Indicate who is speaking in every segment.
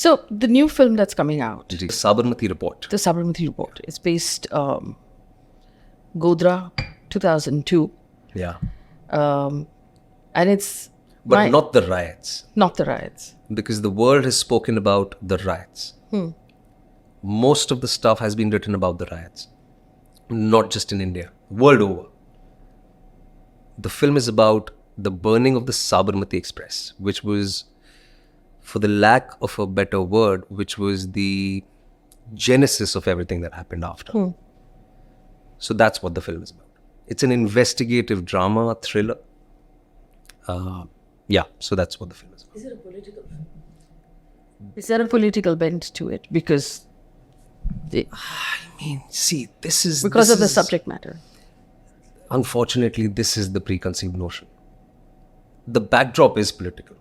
Speaker 1: So the new film that's coming out,
Speaker 2: The Sabarmati report.
Speaker 1: the Sabarmati report, is based Godhra, 2002,
Speaker 2: Yeah.
Speaker 1: and it's
Speaker 2: But not the riots.
Speaker 1: not the riots.
Speaker 2: Because the world has spoken about the riots. Most of the stuff has been written about the riots. Not just in India, world over. The film is about the burning of the Sabarmati Express, which was, for the lack of a better word, which was the genesis of everything that happened after. So that's what the film is about. It's an investigative drama, thriller. Yeah, so that's what the film is about.
Speaker 1: Is it a political film? Is there a political bent to it? Because
Speaker 2: See, this is...
Speaker 1: because
Speaker 2: this
Speaker 1: of the
Speaker 2: is-
Speaker 1: subject matter.
Speaker 2: Unfortunately, this is the preconceived notion. The backdrop is political.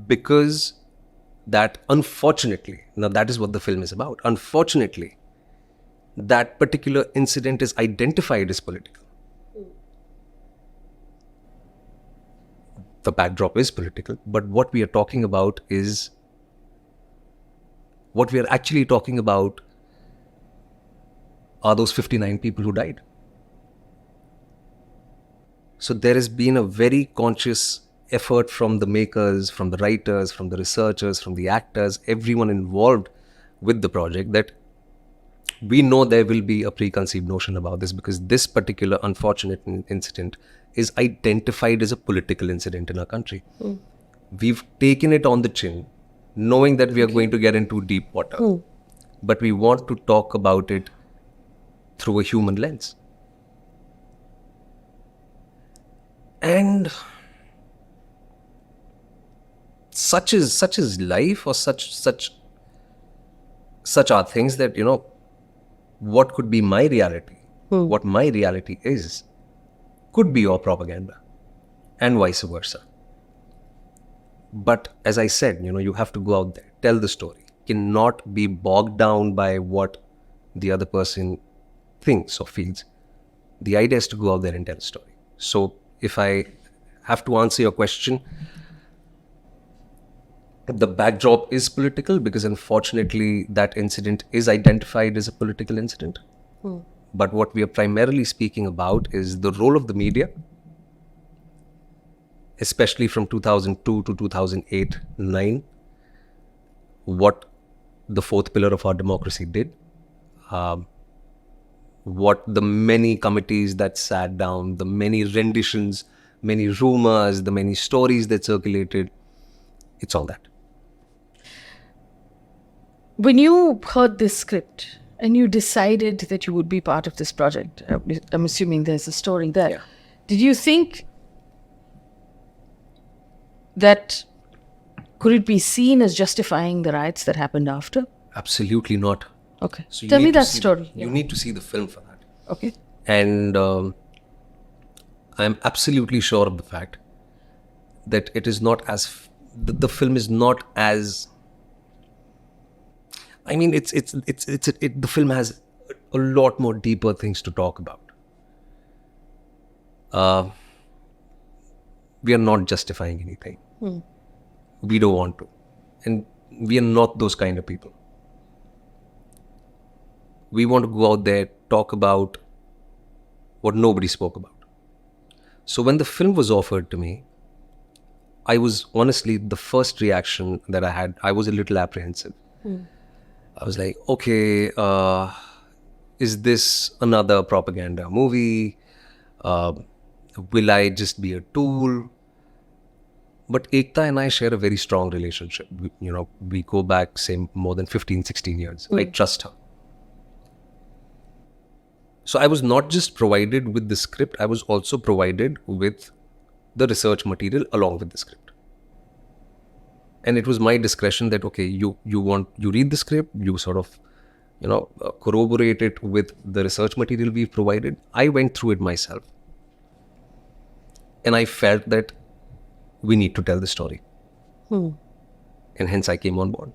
Speaker 2: Because that, unfortunately, now that is what the film is about. Unfortunately, that particular incident is identified as political. The backdrop is political, but what we are talking about is... What we are actually talking about are those 59 people who died. So there has been a very conscious effort from the makers, from the writers, from the researchers, from the actors, everyone involved with the project, that we know there will be a preconceived notion about this, because this particular unfortunate incident is identified as a political incident in our country. We've taken it on the chin, knowing that we are going to get into deep water. But we want to talk about it through a human lens. And such is life, or such are things that, you know, what could be my reality, what my reality is, could be your propaganda, and vice versa. But as I said, you know, you have to go out there, tell the story. Cannot be bogged down by what the other person thinks or feels. The idea is to go out there and tell a story. So if I have to answer your question, the backdrop is political, because unfortunately that incident is identified as a political incident. But what we are primarily speaking about is the role of the media, especially from 2002 to 2008-9, what the fourth pillar of our democracy did, what the many committees that sat down, the many renditions, many rumors, the many stories that circulated, it's all that.
Speaker 1: When you heard this script and you decided that you would be part of this project, I'm assuming there's a story there.
Speaker 2: Yeah.
Speaker 1: Did you think that could it be seen as justifying the riots that happened after?
Speaker 2: Absolutely not.
Speaker 1: Okay.
Speaker 2: So you
Speaker 1: Tell
Speaker 2: need
Speaker 1: me
Speaker 2: to
Speaker 1: that
Speaker 2: see-
Speaker 1: story.
Speaker 2: You need to see the film for that.
Speaker 1: Okay.
Speaker 2: And I'm absolutely sure of the fact that it is not as... The film is not as... I mean, the film has a lot more deeper things to talk about. We are not justifying anything. We don't want to. And we are not those kind of people. We want to go out there, talk about what nobody spoke about. So when the film was offered to me, I was honestly, the first reaction that I had, I was a little apprehensive. I was like, okay, is this another propaganda movie? Will I just be a tool? But Ekta and I share a very strong relationship. We go back, say, more than 15, 16 years. I trust her. So I was not just provided with the script, I was also provided with the research material along with the script. And it was my discretion that, okay, you read the script, you sort of, corroborate it with the research material we've provided. I went through it myself. And I felt that we need to tell the story. And hence I came on board.